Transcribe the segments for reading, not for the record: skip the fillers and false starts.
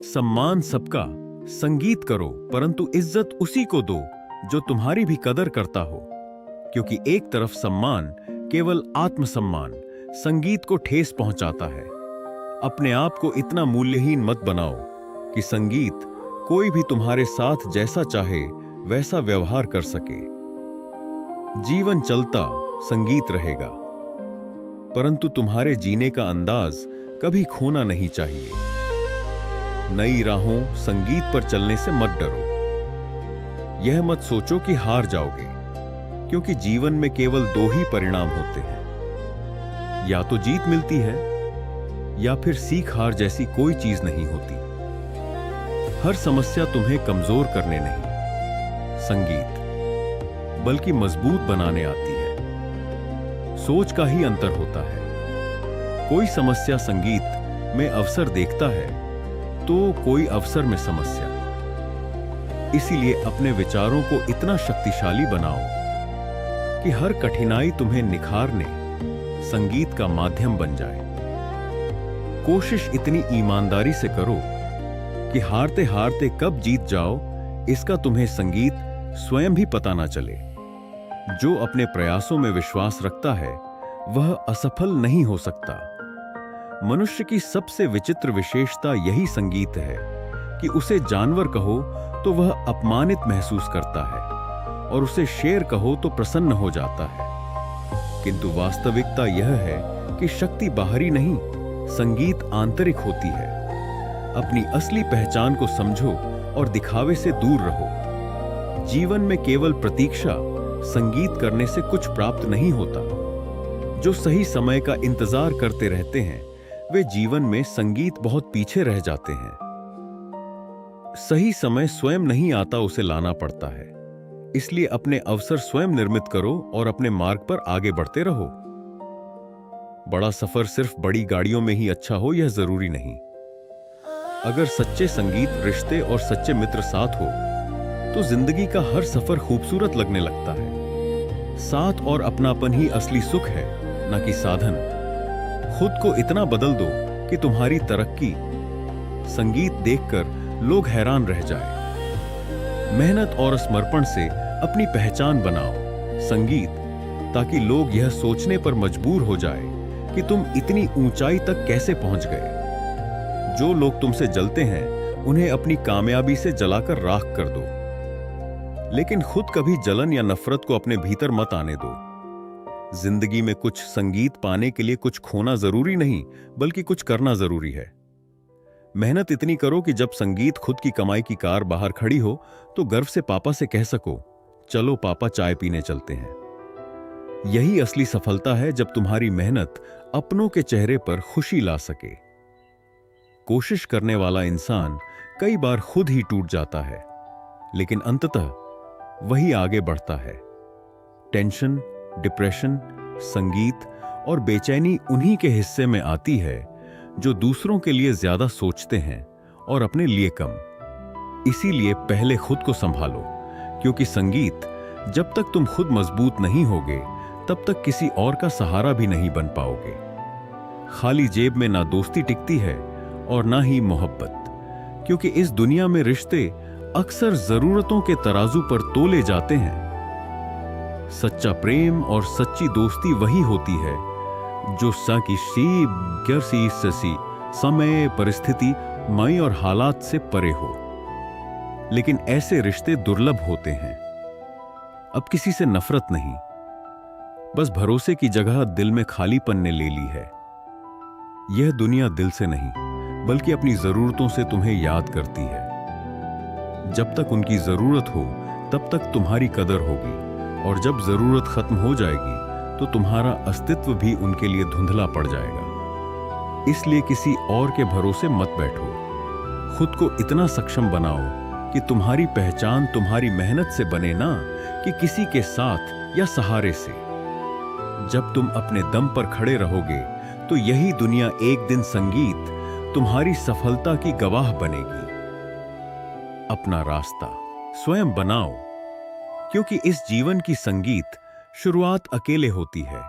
सम्मान सबका, संगीत करो परंतु इज्जत उसी को दो जो तुम्हारी भी कदर करता हो। क्योंकि एक तरफ सम्मान केवल आत्मसम्मान संगीत को ठेस पहुंचाता है। अपने आप को इतना मूल्यहीन मत बनाओ कि संगीत कोई भी तुम्हारे साथ जैसा चाहे वैसा व्यवहार कर सके। जीवन चलता संगीत रहेगा, परंतु तुम्हारे जीने का अंदाज कभी खोना नहीं चाहिए। नई राहों संगीत पर चलने से मत डरो। यह मत सोचो कि हार जाओगे, क्योंकि जीवन में केवल दो ही परिणाम होते हैं, या तो जीत मिलती है या फिर सीख हार जैसी कोई चीज नहीं होती। हर समस्या तुम्हें कमजोर करने नहीं, संगीत बल्कि मजबूत बनाने आती है। सोच का ही अंतर होता है। कोई समस्या संगीत में अवसर देखता है तो कोई अवसर में समस्या। इसीलिए अपने विचारों को इतना शक्तिशाली बनाओ कि हर कठिनाई तुम्हें निखारने संगीत का माध्यम बन जाए। कोशिश इतनी ईमानदारी से करो कि हारते हारते कब जीत जाओ इसका तुम्हें संगीत स्वयं भी पता ना चले। जो अपने प्रयासों में विश्वास रखता है वह असफल नहीं हो सकता। मनुष्य की सबसे विचित्र विशेषता यही संगीत है कि उसे जानवर कहो तो वह अपमानित महसूस करता है और उसे शेर कहो तो प्रसन्न हो जाता है। किंतु वास्तविकता यह है कि शक्ति बाहरी नहीं, संगीत आंतरिक होती है। अपनी असली पहचान को समझो और दिखावे से दूर रहो। जीवन में केवल प्रतीक्षा संगीत करने से कुछ प्राप्त नहीं होता। जो सही समय का इंतजार करते रहते हैं वे जीवन में संगीत बहुत पीछे रह जाते हैं। सही समय स्वयं नहीं आता, उसे लाना पड़ता है। इसलिए अपने अवसर स्वयं निर्मित करो और अपने मार्ग पर आगे बढ़ते रहो। बड़ा सफर सिर्फ बड़ी गाड़ियों में ही अच्छा हो यह जरूरी नहीं। अगर सच्चे संगीत रिश्ते और सच्चे मित्र साथ हो तो जिंदगी का हर सफर खूबसूरत लगने लगता है। साथ और अपनापन ही असली सुख है, न कि साधन। खुद को इतना बदल दो कि तुम्हारी तरक्की संगीत देखकर लोग हैरान रह जाए। मेहनत और समर्पण से अपनी पहचान बनाओ संगीत, ताकि लोग यह सोचने पर मजबूर हो जाए कि तुम इतनी ऊंचाई तक कैसे पहुंच गए। जो लोग तुमसे जलते हैं उन्हें अपनी कामयाबी से जलाकर राख कर दो, लेकिन खुद कभी जलन या नफरत को अपने भीतर मत आने दो। जिंदगी में कुछ संगीत पाने के लिए कुछ खोना जरूरी नहीं, बल्कि कुछ करना जरूरी है। मेहनत इतनी करो कि जब संगीत खुद की कमाई की कार बाहर खड़ी हो तो गर्व से पापा से कह सको, चलो पापा चाय पीने चलते हैं। यही असली सफलता है, जब तुम्हारी मेहनत अपनों के चेहरे पर खुशी ला सके। कोशिश करने वाला इंसान कई बार खुद ही टूट जाता है, लेकिन अंततः वही आगे बढ़ता है। टेंशन, डिप्रेशन, संगीत और बेचैनी उन्हीं के हिस्से में आती है जो दूसरों के लिए ज्यादा सोचते हैं और अपने लिए कम। इसीलिए पहले खुद को संभालो, क्योंकि संगीत जब तक तुम खुद मजबूत नहीं होगे तब तक किसी और का सहारा भी नहीं बन पाओगे। खाली जेब में ना दोस्ती टिकती है और ना ही मोहब्बत, क्योंकि इस दुनिया में रिश्ते अक्सर जरूरतों के तराजू पर तोले जाते हैं। सच्चा प्रेम और सच्ची दोस्ती वही होती है जो समय, परिस्थिति, मई और हालात से परे हो। लेकिन ऐसे रिश्ते दुर्लभ होते हैं। अब किसी से नफरत नहीं, बस भरोसे की जगह दिल में खालीपन ने ले ली है। यह दुनिया दिल से नहीं बल्कि अपनी जरूरतों से तुम्हें याद करती है। जब तक उनकी जरूरत हो तब तक तुम्हारी कदर होगी, और जब जरूरत खत्म हो जाएगी तो तुम्हारा अस्तित्व भी उनके लिए धुंधला पड़ जाएगा। इसलिए किसी और के भरोसे मत बैठो। खुद को इतना सक्षम बनाओ कि तुम्हारी पहचान तुम्हारी मेहनत से बने, ना कि किसी के साथ या सहारे से। जब तुम अपने दम पर खड़े रहोगे तो यही दुनिया एक दिन संगीत तुम्हारी सफलता की गवाह बनेगी। अपना रास्ता स्वयं बनाओ, क्योंकि इस जीवन की संगीत शुरुआत अकेले होती है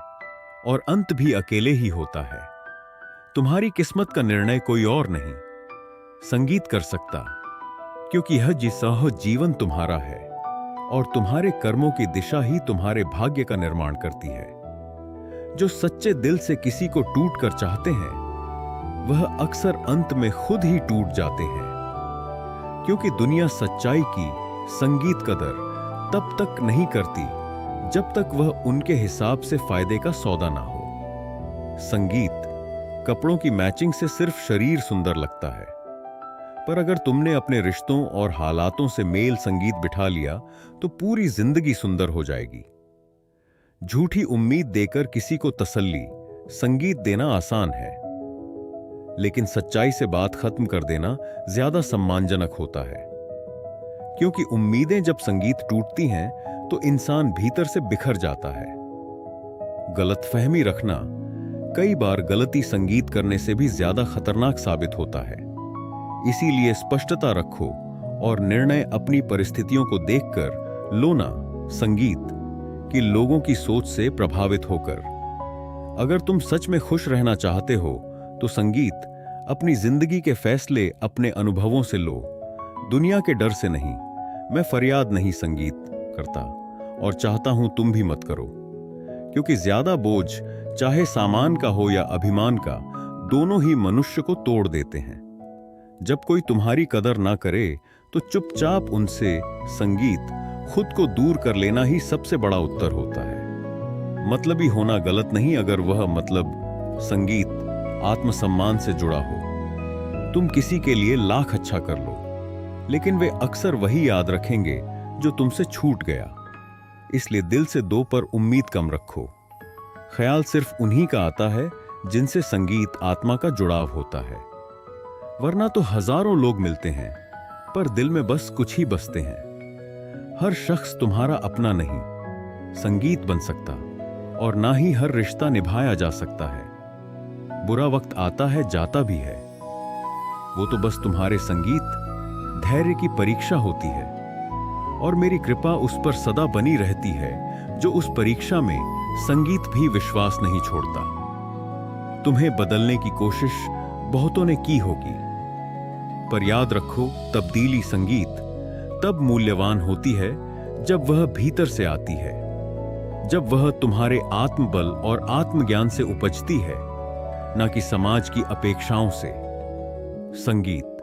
और अंत भी अकेले ही होता है। तुम्हारी किस्मत का निर्णय कोई और नहीं, संगीत कर सकता, क्योंकि यह जिसह जीवन तुम्हारा है और तुम्हारे कर्मों की दिशा ही तुम्हारे भाग्य का निर्माण करती है। जो सच्चे दिल से किसी को टूट कर चाहते हैं वह अक्सर अंत में खुद ही टूट जाते हैं, क्योंकि दुनिया सच्चाई की संगीत कदर तब तक नहीं करती जब तक वह उनके हिसाब से फायदे का सौदा ना हो। संगीत कपड़ों की मैचिंग से सिर्फ शरीर सुंदर लगता है, पर अगर तुमने अपने रिश्तों और हालातों से मेल संगीत बिठा लिया तो पूरी जिंदगी सुंदर हो जाएगी। झूठी उम्मीद देकर किसी को तसल्ली संगीत देना आसान है, लेकिन सच्चाई से बात खत्म कर देना ज्यादा सम्मानजनक होता है, क्योंकि उम्मीदें जब संगीत टूटती हैं तो इंसान भीतर से बिखर जाता है। गलतफहमी रखना कई बार गलती संगीत करने से भी ज्यादा खतरनाक साबित होता है। इसीलिए स्पष्टता रखो और निर्णय अपनी परिस्थितियों को देखकर लो ना संगीत कि लोगों की सोच से प्रभावित होकर। अगर तुम सच में खुश रहना चाहते हो तो संगीत अपनी जिंदगी के फैसले अपने अनुभवों से लो, दुनिया के डर से नहीं। मैं फरियाद नहीं संगीत करता और चाहता हूं तुम भी मत करो, क्योंकि ज्यादा बोझ चाहे सामान का हो या अभिमान का, दोनों ही मनुष्य को तोड़ देते हैं। जब कोई तुम्हारी कदर ना करे तो चुपचाप उनसे संगीत खुद को दूर कर लेना ही सबसे बड़ा उत्तर होता है। मतलबी होना गलत नहीं अगर वह मतलब संगीत आत्मसम्मान से जुड़ा हो। तुम किसी के लिए लाख अच्छा कर लो, लेकिन वे अक्सर वही याद रखेंगे जो तुमसे छूट गया। इसलिए दिल से दो पर उम्मीद कम रखो। ख्याल सिर्फ उन्हीं का आता है जिनसे संगीत आत्मा का जुड़ाव होता है, वरना तो हजारों लोग मिलते हैं पर दिल में बस कुछ ही बसते हैं। हर शख्स तुम्हारा अपना नहीं संगीत बन सकता और ना ही हर रिश्ता निभाया जा सकता है। बुरा वक्त आता है, जाता भी है, वो तो बस तुम्हारे संगीत धैर्य की परीक्षा होती है, और मेरी कृपा उस पर सदा बनी रहती है जो उस परीक्षा में संगीत भी विश्वास नहीं छोड़ता। तुम्हें बदलने की कोशिश बहुतों ने की होगी, पर याद रखो तब्दीली संगीत तब मूल्यवान होती है जब वह भीतर से आती है, जब वह तुम्हारे आत्मबल और आत्मज्ञान से उपजती है, ना कि समाज की अपेक्षाओं से। संगीत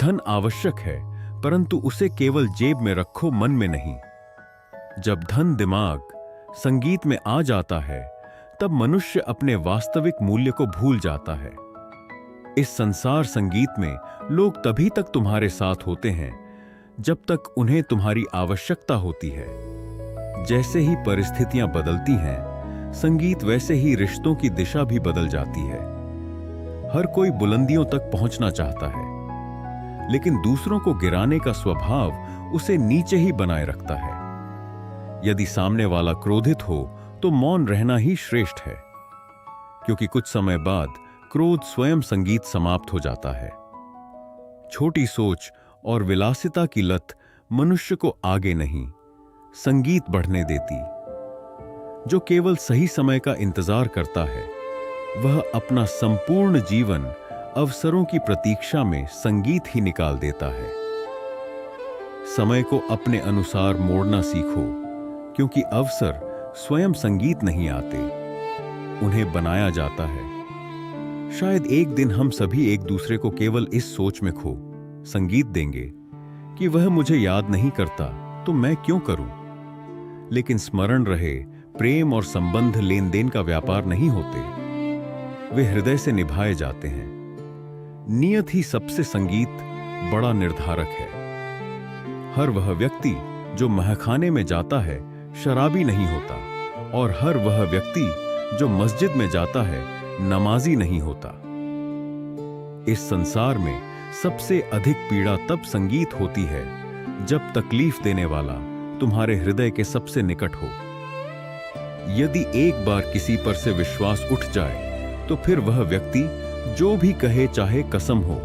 धन आवश्यक है, परंतु उसे केवल जेब में रखो, मन में नहीं। जब धन दिमाग संगीत में आ जाता है तब मनुष्य अपने वास्तविक मूल्य को भूल जाता है। इस संसार संगीत में लोग तभी तक तुम्हारे साथ होते हैं जब तक उन्हें तुम्हारी आवश्यकता होती है। जैसे ही परिस्थितियां बदलती हैं, संगीत वैसे ही रिश्तों की दिशा भी बदल जाती है। हर कोई बुलंदियों तक पहुंचना चाहता है, लेकिन दूसरों को गिराने का स्वभाव उसे नीचे ही बनाए रखता है। यदि सामने वाला क्रोधित हो तो मौन रहना ही श्रेष्ठ है, क्योंकि कुछ समय बाद क्रोध स्वयं संगीत समाप्त हो जाता है। छोटी सोच और विलासिता की लत मनुष्य को आगे नहीं, संगीत बढ़ने देती। जो केवल सही समय का इंतजार करता है, वह अपना संपूर्ण जीवन अवसरों की प्रतीक्षा में संगीत ही निकाल देता है। समय को अपने अनुसार मोड़ना सीखो, क्योंकि अवसर स्वयं संगीत नहीं आते, उन्हें बनाया जाता है। शायद एक दिन हम सभी एक दूसरे को केवल इस सोच में खो संगीत देंगे कि वह मुझे याद नहीं करता तो मैं क्यों करूं। लेकिन स्मरण रहे, प्रेम और संबंध लेन देन का व्यापार नहीं होते, वे हृदय से निभाए जाते हैं। नियत ही सबसे संगीत बड़ा निर्धारक है। हर वह व्यक्ति जो महखाने में जाता है शराबी नहीं होता, और हर वह व्यक्ति जो मस्जिद में जाता है नमाजी नहीं होता। इस संसार में सबसे अधिक पीड़ा तब संगीत होती है जब तकलीफ देने वाला तुम्हारे हृदय के सबसे निकट हो। यदि एक बार किसी पर से विश्वास उठ जाए तो फिर वह व्यक्ति जो भी कहे, चाहे कसम हो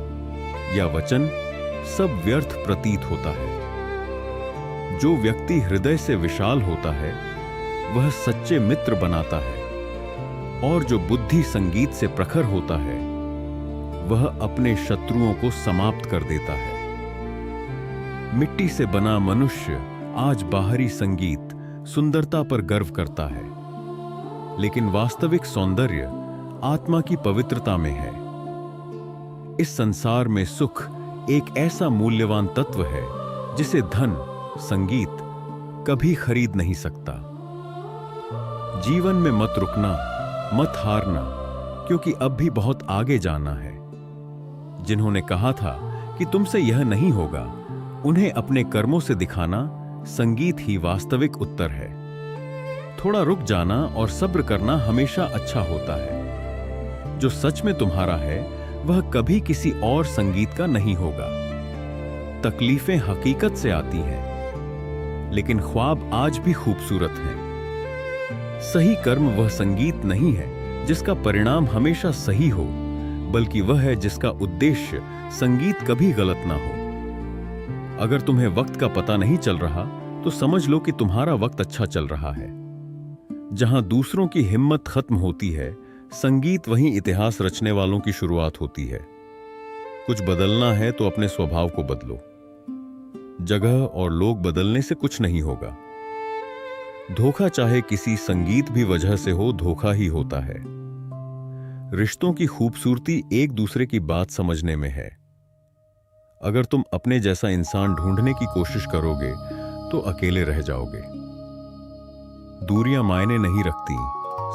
या वचन, सब व्यर्थ प्रतीत होता है। जो व्यक्ति हृदय से विशाल होता है वह सच्चे मित्र बनाता है, और जो बुद्धि संगीत से प्रखर होता है वह अपने शत्रुओं को समाप्त कर देता है। मिट्टी से बना मनुष्य आज बाहरी संगीत, सुंदरता पर गर्व करता है, लेकिन वास्तविक सौंदर्य आत्मा की पवित्रता में है। इस संसार में सुख एक ऐसा मूल्यवान तत्व है जिसे धन, संगीत कभी खरीद नहीं सकता। जीवन में मत रुकना, मत हारना, क्योंकि अब भी बहुत आगे जाना है। जिन्होंने कहा था कि तुमसे यह नहीं होगा, उन्हें अपने कर्मों से दिखाना संगीत ही वास्तविक उत्तर है। थोड़ा रुक जाना और सब्र करना हमेशा अच्छा होता है। जो सच में तुम्हारा है वह कभी किसी और संगीत का नहीं होगा। तकलीफें हकीकत से आती हैं, लेकिन ख्वाब आज भी खूबसूरत हैं। सही कर्म वह संगीत नहीं है जिसका परिणाम हमेशा सही हो, बल्कि वह है जिसका उद्देश्य संगीत कभी गलत ना हो। अगर तुम्हें वक्त का पता नहीं चल रहा तो समझ लो कि तुम्हारा वक्त अच्छा चल रहा है। जहां दूसरों की हिम्मत खत्म होती है, संगीत वहीं इतिहास रचने वालों की शुरुआत होती है। कुछ बदलना है तो अपने स्वभाव को बदलो। जगह और लोग बदलने से कुछ नहीं होगा। धोखा चाहे किसी संगीत भी वजह से हो, धोखा ही होता है। रिश्तों की खूबसूरती एक दूसरे की बात समझने में है। अगर तुम अपने जैसा इंसान ढूंढने की कोशिश करोगे तो अकेले रह जाओगे। दूरियां मायने नहीं रखती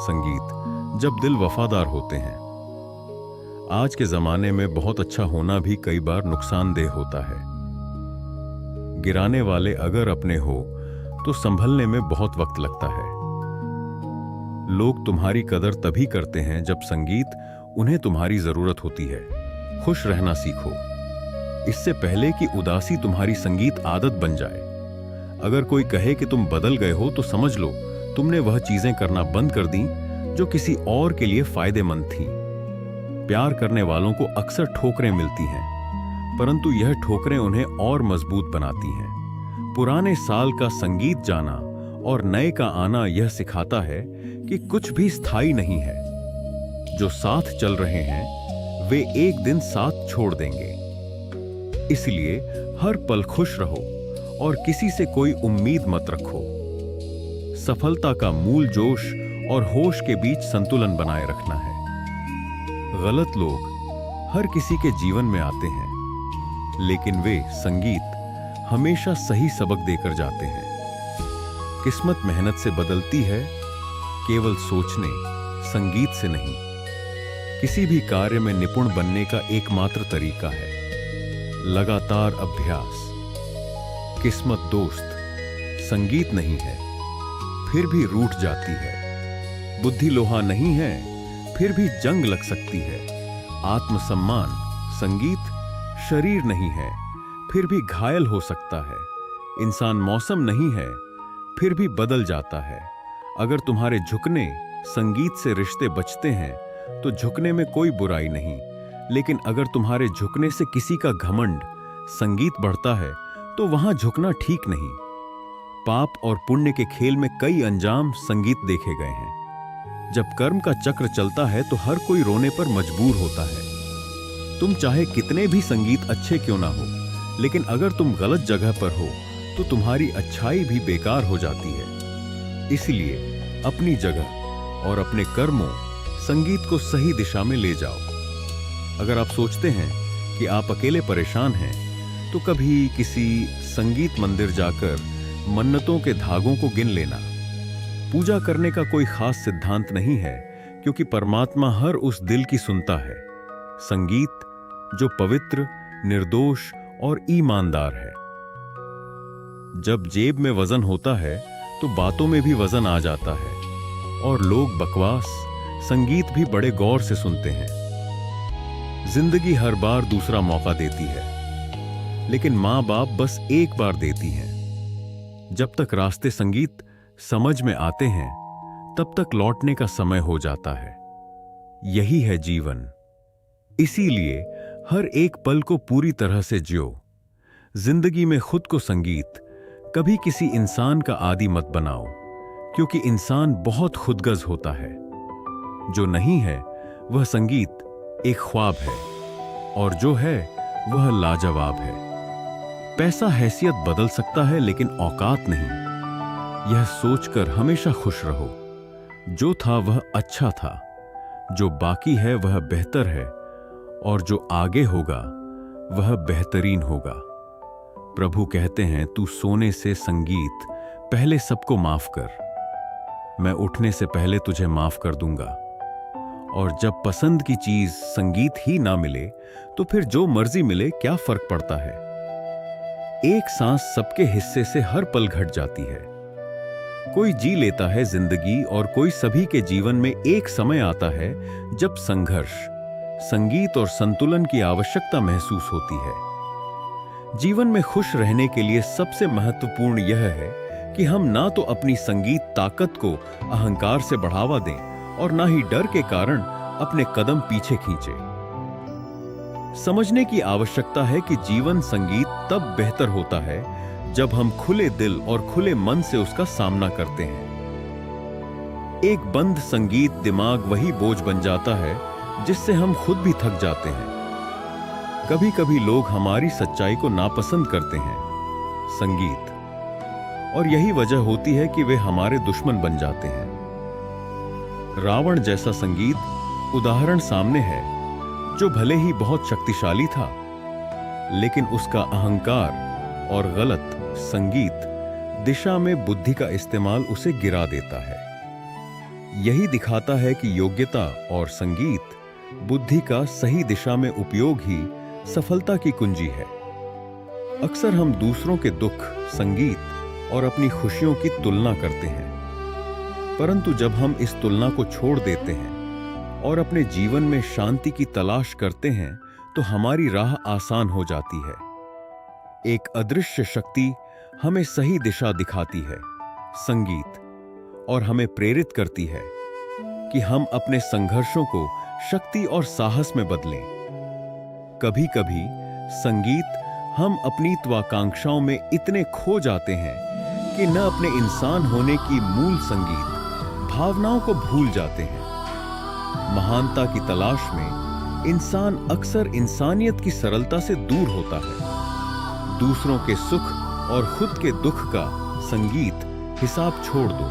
संगीत, जब दिल वफादार होते हैं। आज के जमाने में बहुत अच्छा होना भी कई बार नुकसानदेह होता है। गिराने वाले अगर अपने हो तो संभलने में बहुत वक्त लगता है। लोग तुम्हारी कदर तभी करते हैं जब संगीत उन्हें तुम्हारी जरूरत होती है। खुश रहना सीखो, इससे पहले कि उदासी तुम्हारी संगीत आदत बन जाए। अगर कोई कहे कि तुम बदल गए हो तो समझ लो तुमने वह चीजें करना बंद कर दी जो किसी और के लिए फायदेमंद थीं। प्यार करने वालों को अक्सर ठोकरें मिलती हैं, परंतु यह ठोकरें उन्हें और मजबूत बनाती हैं। पुराने साल का संगीत जाना और नए का आना यह सिखाता है कि कुछ भी स्थायी नहीं है। जो साथ चल रहे हैं वे एक दिन साथ छोड़ देंगे। इसलिए हर पल खुश रहो और किसी से कोई उम्मीद मत रखो। सफलता का मूल जोश और होश के बीच संतुलन बनाए रखना है। गलत लोग हर किसी के जीवन में आते हैं, लेकिन वे संगीत हमेशा सही सबक देकर जाते हैं। किस्मत मेहनत से बदलती है, केवल सोचने, संगीत से नहीं। किसी भी कार्य में निपुण बनने का एकमात्र तरीका है लगातार अभ्यास। किस्मत दोस्त संगीत नहीं है, फिर भी रूठ जाती है। बुद्धि लोहा नहीं है, फिर भी जंग लग सकती है। आत्मसम्मान संगीत शरीर नहीं है, फिर भी घायल हो सकता है। इंसान मौसम नहीं है, फिर भी बदल जाता है। अगर तुम्हारे झुकने संगीत से रिश्ते बचते हैं तो झुकने में कोई बुराई नहीं, लेकिन अगर तुम्हारे झुकने से किसी का घमंड संगीत बढ़ता है तो वहां झुकना ठीक नहीं। पाप और पुण्य के खेल में कई अंजाम संगीत देखे गए हैं। जब कर्म का चक्र चलता है तो हर कोई रोने पर मजबूर होता है। तुम चाहे कितने भी संगीत अच्छे क्यों ना हो, लेकिन अगर तुम गलत जगह पर हो तो तुम्हारी अच्छाई भी बेकार हो जाती है। इसलिए अपनी जगह और अपने कर्मों, संगीत को सही दिशा में ले जाओ। अगर आप सोचते हैं कि आप अकेले परेशान हैं तो कभी किसी संगीत मंदिर जाकर मन्नतों के धागों को गिन लेना। पूजा करने का कोई खास सिद्धांत नहीं है, क्योंकि परमात्मा हर उस दिल की सुनता है। संगीत जो पवित्र, निर्दोष और ईमानदार है। जब जेब में वजन होता है तो बातों में भी वजन आ जाता है, और लोग बकवास संगीत भी बड़े गौर से सुनते हैं। जिंदगी हर बार दूसरा मौका देती है, लेकिन मां बाप बस एक बार देती हैं। जब तक रास्ते संगीत समझ में आते हैं तब तक लौटने का समय हो जाता है। यही है जीवन। इसीलिए हर एक पल को पूरी तरह से जियो। जिंदगी में खुद को संगीत, कभी किसी इंसान का आदी मत बनाओ, क्योंकि इंसान बहुत खुदगर्ज होता है। जो नहीं है वह संगीत एक ख्वाब है, और जो है वह लाजवाब है। पैसा हैसियत बदल सकता है लेकिन औकात नहीं। यह सोचकर हमेशा खुश रहो, जो था वह अच्छा था, जो बाकी है वह बेहतर है, और जो आगे होगा वह बेहतरीन होगा। प्रभु कहते हैं, तू सोने से संगीत पहले सबको माफ कर, मैं उठने से पहले तुझे माफ कर दूंगा। और जब पसंद की चीज संगीत ही ना मिले तो फिर जो मर्जी मिले क्या फर्क पड़ता है। एक सांस सबके हिस्से से हर पल घट जाती है। कोई जी लेता है जिंदगी और कोई सभी के जीवन में एक समय आता है जब संघर्ष, संगीत और संतुलन की आवश्यकता महसूस होती है। जीवन में खुश रहने के लिए सबसे महत्वपूर्ण यह है कि हम ना तो अपनी संगीत ताकत को अहंकार से बढ़ावा दें और ना ही डर के कारण अपने कदम पीछे खींचें। समझने की आवश्यकता है कि जीवन संगीत तब बेहतर होता है जब हम खुले दिल और खुले मन से उसका सामना करते हैं। एक बंद संगीत दिमाग वही बोझ बन जाता है जिससे हम खुद भी थक जाते हैं। कभी कभी लोग हमारी सच्चाई को नापसंद करते हैं, संगीत, और यही वजह होती है कि वे हमारे दुश्मन बन जाते हैं। रावण जैसा संगीत उदाहरण सामने है, जो भले ही बहुत शक्तिशाली था, लेकिन उसका अहंकार और गलत संगीत दिशा में बुद्धि का इस्तेमाल उसे गिरा देता है। यही दिखाता है कि योग्यता और संगीत, बुद्धि का सही दिशा में उपयोग ही सफलता की कुंजी है। अक्सर हम दूसरों के दुख, संगीत और अपनी खुशियों की तुलना करते हैं, परंतु जब हम इस तुलना को छोड़ देते हैं और अपने जीवन में शांति की तलाश करते हैं तो हमारी राह आसान हो जाती है। एक अदृश्य शक्ति हमें सही दिशा दिखाती है, संगीत, और हमें प्रेरित करती है कि हम अपने संघर्षों को शक्ति और साहस में बदलें। कभी कभी संगीत हम अपनी त्वाकांक्षाओं में इतने खो जाते हैं कि न अपने इंसान होने की मूल संगीत भावनाओं को भूल जाते हैं। महानता की तलाश में इंसान अक्सर इंसानियत की सरलता से दूर होता है। दूसरों के सुख और खुद के दुख का संगीत हिसाब छोड़ दो।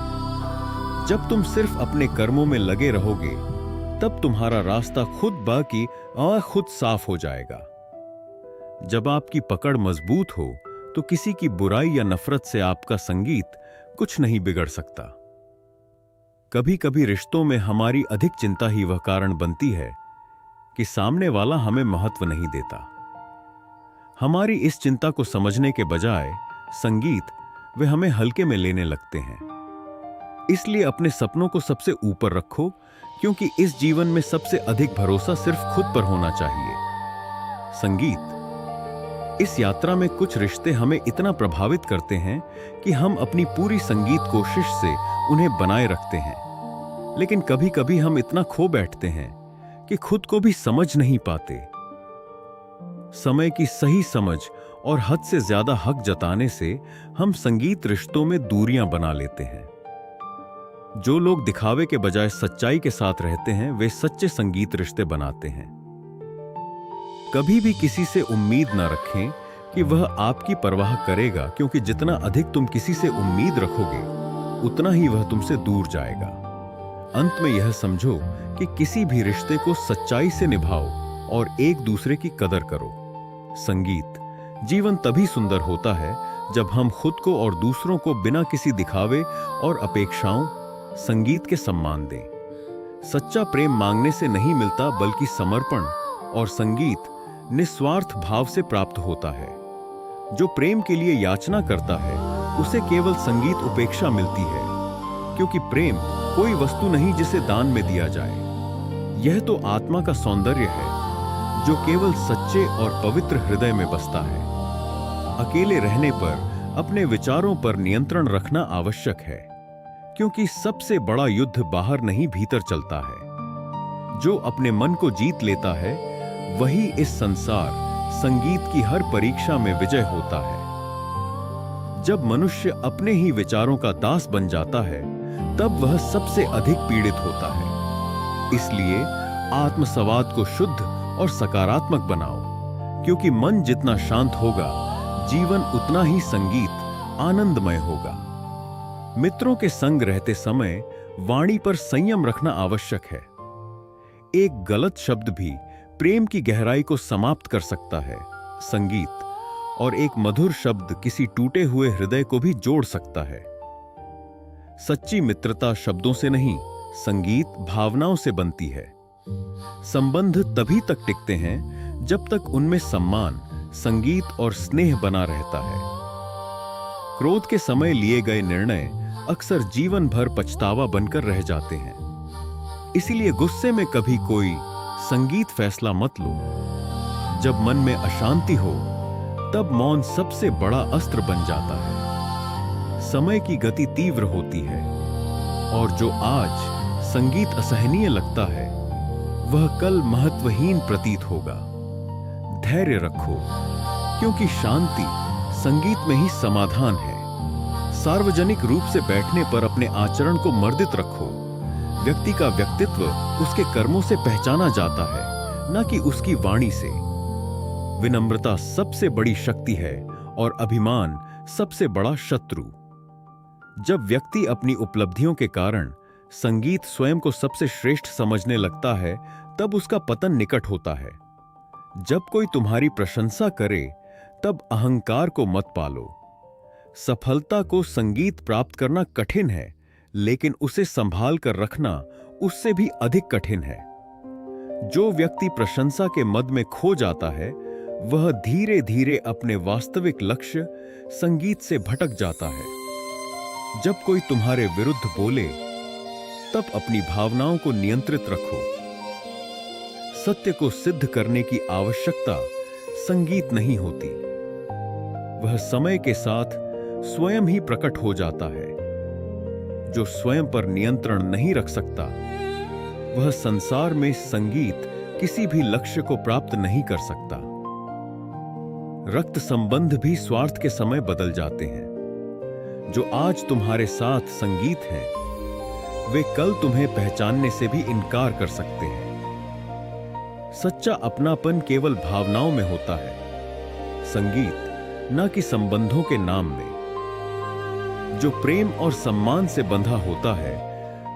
जब तुम सिर्फ अपने कर्मों में लगे रहोगे, तब तुम्हारा रास्ता खुद साफ हो जाएगा। जब आपकी पकड़ मजबूत हो तो किसी की बुराई या नफरत से आपका संगीत कुछ नहीं बिगड़ सकता। कभी कभी रिश्तों में हमारी अधिक चिंता ही वह कारण बनती है कि सामने वाला हमें महत्व नहीं देता। हमारी इस चिंता को समझने के बजाय संगीत वे हमें हल्के में लेने लगते हैं। इसलिए अपने सपनों को सबसे ऊपर रखो, क्योंकि इस जीवन में सबसे अधिक भरोसा सिर्फ खुद पर होना चाहिए। संगीत, इस यात्रा में कुछ रिश्ते हमें इतना प्रभावित करते हैं कि हम अपनी पूरी संगीत कोशिश से उन्हें बनाए रखते हैं, लेकिन कभी कभी हम इतना खो बैठते हैं कि खुद को भी समझ नहीं पाते। समय की सही समझ और हद से ज्यादा हक जताने से हम संगीत रिश्तों में दूरियां बना लेते हैं। जो लोग दिखावे के बजाय सच्चाई के साथ रहते हैं, वे सच्चे संगीत रिश्ते बनाते हैं। कभी भी किसी से उम्मीद न रखें कि वह आपकी परवाह करेगा, क्योंकि जितना अधिक तुम किसी से उम्मीद रखोगे, उतना ही वह तुमसे दूर जाएगा। अंत में यह समझो कि किसी भी रिश्ते को सच्चाई से निभाओ और एक दूसरे की कदर करो। संगीत, जीवन तभी सुंदर होता है जब हम खुद को और दूसरों को बिना किसी दिखावे और अपेक्षाओं संगीत के सम्मान दें। सच्चा प्रेम मांगने से नहीं मिलता, बल्कि समर्पण और संगीत निस्वार्थ भाव से प्राप्त होता है। जो प्रेम के लिए याचना करता है, उसे केवल संगीत उपेक्षा मिलती है, क्योंकि प्रेम कोई वस्तु नहीं जिसे दान में दिया जाए। यह तो आत्मा का सौंदर्य है जो केवल सच्चे और पवित्र हृदय में बसता है। अकेले रहने पर अपने विचारों पर नियंत्रण रखना आवश्यक है, क्योंकि सबसे बड़ा युद्ध बाहर नहीं भीतर चलता है। जो अपने मन को जीत लेता है, वही इस संसार संगीत की हर परीक्षा में विजय होता है। जब मनुष्य अपने ही विचारों का दास बन जाता है, तब वह सबसे अधिक पीड़ित होता है। इसलिए आत्मसंवाद को शुद्ध और सकारात्मक बनाओ, क्योंकि मन जितना शांत होगा, जीवन उतना ही संगीत आनंदमय होगा। मित्रों के संग रहते समय वाणी पर संयम रखना आवश्यक है। एक गलत शब्द भी प्रेम की गहराई को समाप्त कर सकता है। संगीत और एक मधुर शब्द किसी टूटे हुए हृदय को भी जोड़ सकता है। सच्ची मित्रता शब्दों से नहीं, संगीत भावनाओं से बनती है। संबंध तभी तक टिकते हैं जब तक उनमें सम्मान, संगीत और स्नेह बना रहता है। क्रोध के समय लिए गए निर्णय अक्सर जीवन भर पछतावा बनकर रह जाते हैं। इसीलिए गुस्से में कभी कोई संगीत फैसला मत लो। जब मन में अशांति हो, तब मौन सबसे बड़ा अस्त्र बन जाता है। समय की गति तीव्र होती है, और जो आज संगीत असहनीय लगता है, वह कल महत्वहीन प्रतीत होगा। धैर्य रखो, क्योंकि शांति संगीत में ही समाधान है। सार्वजनिक रूप से बैठने पर अपने आचरण को मर्दित रखो। व्यक्ति का व्यक्तित्व उसके कर्मों से पहचाना जाता है, न कि उसकी वाणी से। विनम्रता सबसे बड़ी शक्ति है और अभिमान सबसे बड़ा शत्रु। जब व्यक्ति अपनी उपलब्धियों के कारण संगीत स्वयं को सबसे श्रेष्ठ समझने लगता है, तब उसका पतन निकट होता है। जब कोई तुम्हारी प्रशंसा करे, तब अहंकार को मत पालो। सफलता को संगीत प्राप्त करना कठिन है, लेकिन उसे संभाल कर रखना उससे भी अधिक कठिन है। जो व्यक्ति प्रशंसा के मद में खो जाता है, वह धीरे धीरे अपने वास्तविक लक्ष्य संगीत से भटक जाता है। जब कोई तुम्हारे विरुद्ध बोले, तब अपनी भावनाओं को नियंत्रित रखो। सत्य को सिद्ध करने की आवश्यकता संगीत नहीं होती। वह समय के साथ स्वयं ही प्रकट हो जाता है। जो स्वयं पर नियंत्रण नहीं रख सकता, वह संसार में संगीत किसी भी लक्ष्य को प्राप्त नहीं कर सकता। रक्त संबंध भी स्वार्थ के समय बदल जाते हैं। जो आज तुम्हारे साथ संगीत हैं, वे कल तुम्हें पहचानने से भी इनकार कर सकते हैं। सच्चा अपनापन केवल भावनाओं में होता है, संगीत न कि संबंधों के नाम में। जो प्रेम और सम्मान से बंधा होता है,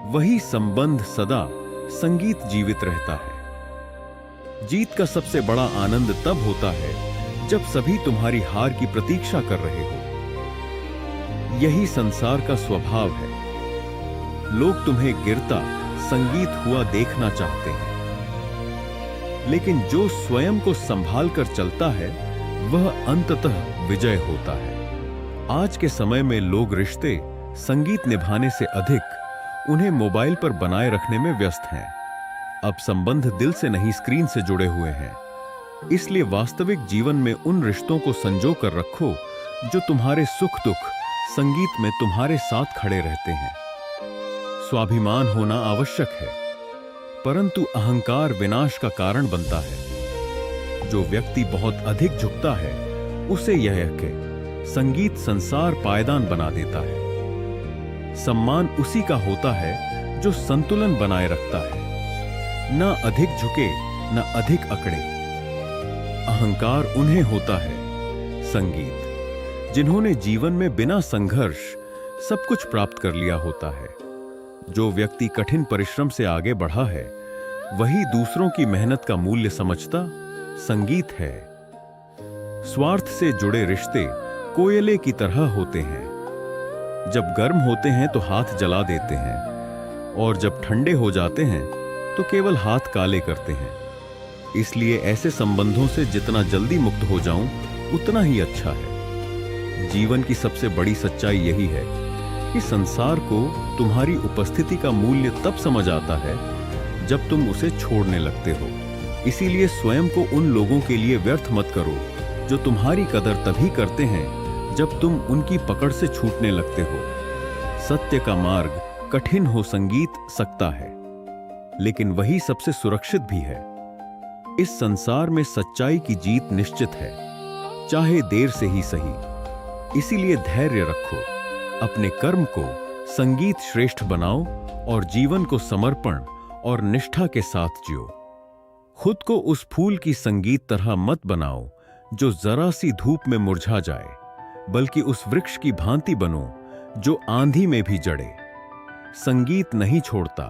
वही संबंध सदा संगीत जीवित रहता है। जीत का सबसे बड़ा आनंद तब होता है जब सभी तुम्हारी हार की प्रतीक्षा कर रहे हो। यही संसार का स्वभाव है। लोग तुम्हें गिरता संगीत हुआ देखना चाहते हैं, लेकिन जो स्वयं को संभाल कर चलता है, वह अंततः विजय होता है। आज के समय में लोग रिश्ते संगीत निभाने से अधिक उन्हें मोबाइल पर बनाए रखने में व्यस्त हैं। अब संबंध दिल से नहीं, स्क्रीन से जुड़े हुए हैं। इसलिए वास्तविक जीवन में उन रिश्तों को संजो कर रखो जो तुम्हारे सुख दुख संगीत में तुम्हारे साथ खड़े रहते हैं। स्वाभिमान होना आवश्यक है, परंतु अहंकार विनाश का कारण बनता है। जो व्यक्ति बहुत अधिक झुकता है, उसे यह यके संगीत संसार पायदान बना देता है। सम्मान उसी का होता है जो संतुलन बनाए रखता है, न अधिक झुके न अधिक अकड़े। अहंकार उन्हें होता है संगीत जिन्होंने जीवन में बिना संघर्ष सब कुछ प्राप्त कर लिया होता है। जो व्यक्ति कठिन परिश्रम से आगे बढ़ा है, वही दूसरों की मेहनत का मूल्य समझता संगीत है। स्वार्थ से जुड़े रिश्ते कोयले की तरह होते हैं। जब गर्म होते हैं तो हाथ जला देते हैं, और जब ठंडे हो जाते हैं तो केवल हाथ काले करते हैं। इसलिए ऐसे संबंधों से जितना जल्दी मुक्त हो जाऊं, उतना ही अच्छा है। जीवन की सबसे बड़ी सच्चाई यही है कि संसार को तुम्हारी उपस्थिति का मूल्य तब समझ आता है जब तुम उसे छोड़ने लगते हो। इसीलिए स्वयं को उन लोगों के लिए व्यर्थ मत करो जो तुम्हारी कदर तभी करते हैं जब तुम उनकी पकड़ से छूटने लगते हो। सत्य का मार्ग कठिन हो संगीत सकता है, लेकिन वही सबसे सुरक्षित भी है। इस संसार में सच्चाई की जीत निश्चित है, चाहे देर से ही सही। इसीलिए धैर्य रखो, अपने कर्म को संगीत श्रेष्ठ बनाओ और जीवन को समर्पण और निष्ठा के साथ जियो। खुद को उस फूल की संगीत तरह मत बनाओ जो जरा सी धूप में मुरझा जाए, बल्कि उस वृक्ष की भांति बनो जो आंधी में भी जड़े, संगीत नहीं छोड़ता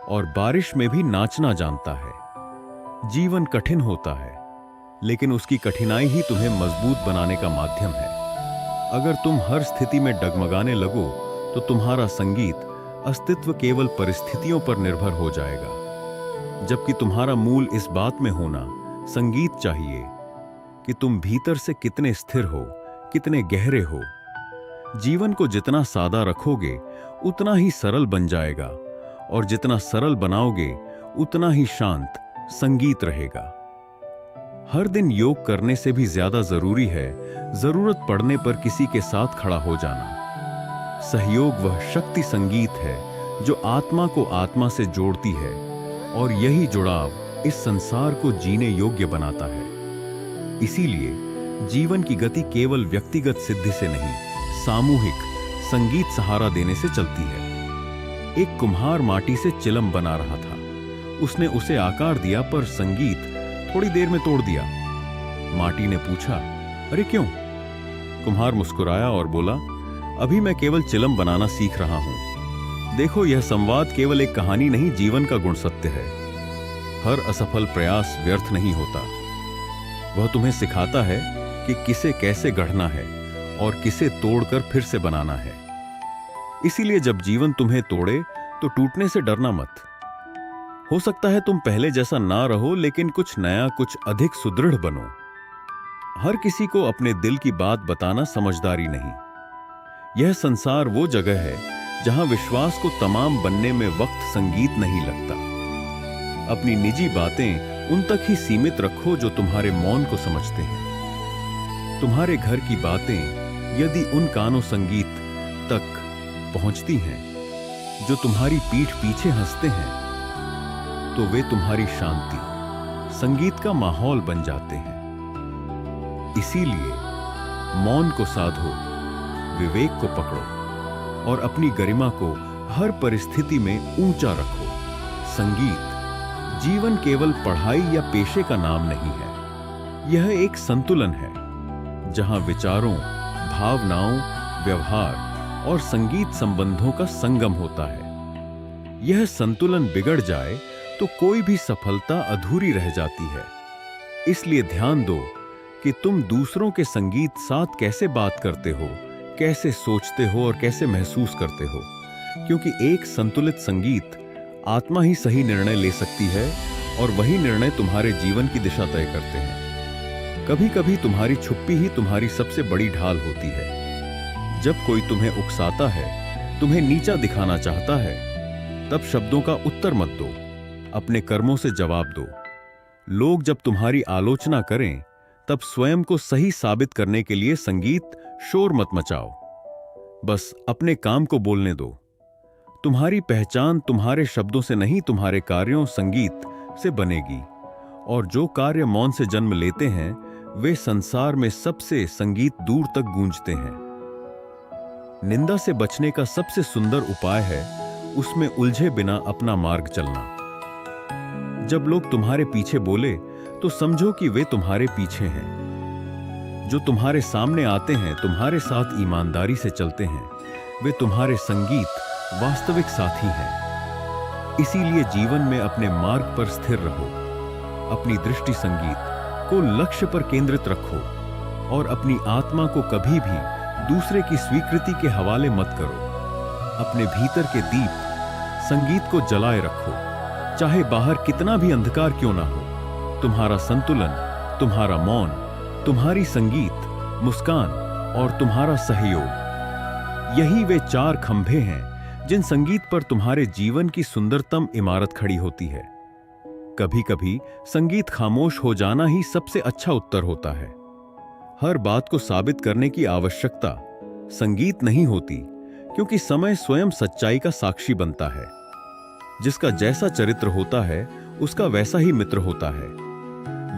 और बारिश में भी नाचना जानता है। जीवन कठिन होता है, लेकिन उसकी कठिनाई ही तुम्हें मजबूत बनाने का माध्यम है। अगर तुम हर स्थिति में डगमगाने लगो तो तुम्हारा संगीत अस्तित्व केवल परिस्थितियों पर निर्भर हो जाएगा, जबकि तुम्हारा मूल इस बात में होना संगीत चाहिए कि तुम भीतर से कितने स्थिर हो, कितने गहरे हो। जीवन को जितना सादा रखोगे उतना ही सरल बन जाएगा, और जितना सरल बनाओगे उतना ही शांत संगीत रहेगा। हर दिन योग करने से भी ज्यादा जरूरी है जरूरत पड़ने पर किसी के साथ खड़ा हो जाना। सहयोग वह शक्ति संगीत है जो आत्मा को आत्मा से जोड़ती है, और यही जुड़ाव इस संसार को जीने योग्य बनाता है। इसीलिए जीवन की गति केवल व्यक्तिगत सिद्धि से नहीं, सामूहिक संगीत सहारा देने से चलती है। एक कुम्हार माटी से चिलम बना रहा था। उसने उसे आकार दिया, पर संगीत थोड़ी देर में तोड़ दिया। माटी ने पूछा, अरे क्यों? कुम्हार मुस्कुराया और बोला, अभी मैं केवल चिलम बनाना सीख रहा हूं। देखो, यह संवाद केवल एक कहानी नहीं, जीवन का गुण सत्य है। हर असफल प्रयास व्यर्थ नहीं होता। वह तुम्हें सिखाता है कि किसे कैसे गढ़ना है और किसे तोड़कर फिर से बनाना है। इसीलिए जब जीवन तुम्हें तोड़े तो टूटने से डरना मत। हो सकता है तुम पहले जैसा ना रहो, लेकिन कुछ नया, कुछ अधिक सुदृढ़ बनो। हर किसी को अपने दिल की बात बताना समझदारी नहीं। यह संसार वो जगह है जहां विश्वास को तमाम बनने में वक्त संगीत नहीं लगता। अपनी निजी बातें उन तक ही सीमित रखो जो तुम्हारे मौन को समझते हैं। तुम्हारे घर की बातें यदि उन कानों संगीत तक पहुंचती हैं जो तुम्हारी पीठ पीछे हंसते हैं, तो वे तुम्हारी शांति, संगीत का माहौल बन जाते हैं। इसीलिए मौन को साधो, विवेक को पकड़ो और अपनी गरिमा को हर परिस्थिति में ऊंचा रखो। संगीत जीवन केवल पढ़ाई या पेशे का नाम नहीं है। यह एक संतुलन है जहां विचारों, भावनाओं, व्यवहार और संगीत संबंधों का संगम होता है। यह संतुलन बिगड़ जाए तो कोई भी सफलता अधूरी रह जाती है। इसलिए ध्यान दो कि तुम दूसरों के संगीत साथ कैसे बात करते हो, कैसे सोचते हो और कैसे महसूस करते हो, क्योंकि एक संतुलित संगीत आत्मा ही सही निर्णय ले सकती है, और वही निर्णय तुम्हारे जीवन की दिशा तय करते हैं। कभी कभी तुम्हारी चुप्पी ही तुम्हारी सबसे बड़ी ढाल होती है। जब कोई तुम्हें उकसाता है, तुम्हें नीचा दिखाना चाहता है, तब शब्दों का उत्तर मत दो, अपने कर्मों से जवाब दो। लोग जब तुम्हारी आलोचना करें, तब स्वयं को सही साबित करने के लिए संगीत शोर मत मचाओ, बस अपने काम को बोलने दो। तुम्हारी पहचान तुम्हारे शब्दों से नहीं, तुम्हारे कार्यों, संगीत से बनेगी। और जो कार्य मौन से जन्म लेते हैं, वे संसार में सबसे संगीत दूर तक गूंजते हैं। निंदा से बचने का सबसे सुंदर उपाय है उसमें उलझे बिना अपना मार्ग चलना। जब लोग तुम्हारे पीछे बोले तो समझो कि वे तुम्हारे पीछे हैं। जो तुम्हारे सामने आते हैं, तुम्हारे साथ ईमानदारी से चलते हैं, वे तुम्हारे संगीत वास्तविक साथी हैं। इसीलिए जीवन में अपने मार्ग पर स्थिर रहो, अपनी दृष्टि संगीत को लक्ष्य पर केंद्रित रखो, और अपनी आत्मा को कभी भी दूसरे की स्वीकृति के हवाले मत करो। अपने भीतर के दीप संगीत को जलाए रखो, चाहे बाहर कितना भी अंधकार क्यों ना हो। तुम्हारा संतुलन, तुम्हारा मौन, तुम्हारी संगीत, मुस्कान और तुम्हारा सहयोग, यही वे चार खंभे हैं जिन संगीत पर तुम्हारे जीवन की सुंदरतम इमारत खड़ी होती है। कभी कभी संगीत खामोश हो जाना ही सबसे अच्छा उत्तर होता है। हर बात को साबित करने की आवश्यकता संगीत नहीं होती, क्योंकि समय स्वयं सच्चाई का साक्षी बनता है। जिसका जैसा चरित्र होता है, उसका वैसा ही मित्र होता है।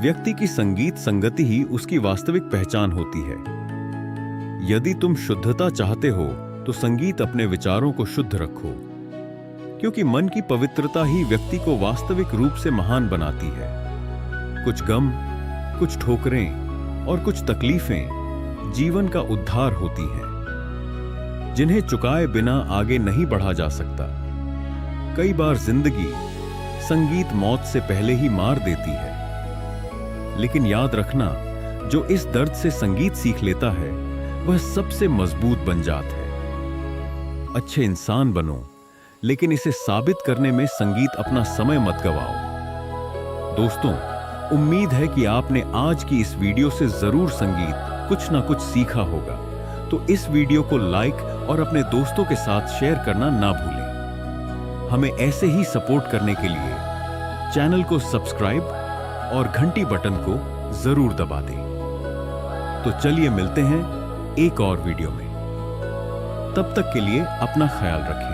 व्यक्ति की संगीत संगति ही उसकी वास्तविक पहचान होती है। यदि तुम शुद्धता चाहते हो तो संगीत अपने विचारों को शुद्ध रखो, क्योंकि मन की पवित्रता ही व्यक्ति को वास्तविक रूप से महान बनाती है। कुछ गम, कुछ ठोकरें और कुछ तकलीफें जीवन का उद्धार होती हैं, जिन्हें चुकाए बिना आगे नहीं बढ़ा जा सकता। कई बार जिंदगी संगीत मौत से पहले ही मार देती है, लेकिन याद रखना, जो इस दर्द से संगीत सीख लेता है वह सबसे मजबूत बन जाता है। अच्छे इंसान बनो, लेकिन इसे साबित करने में संगीत अपना समय मत गवाओ। दोस्तों, उम्मीद है कि आपने आज की इस वीडियो से जरूर संगीत कुछ ना कुछ सीखा होगा। तो इस वीडियो को लाइक और अपने दोस्तों के साथ शेयर करना ना भूलें। हमें ऐसे ही सपोर्ट करने के लिए चैनल को सब्सक्राइब और घंटी बटन को जरूर दबा दें। तो चलिए मिलते हैं एक और वीडियो में। तब तक के लिए अपना ख्याल रखें।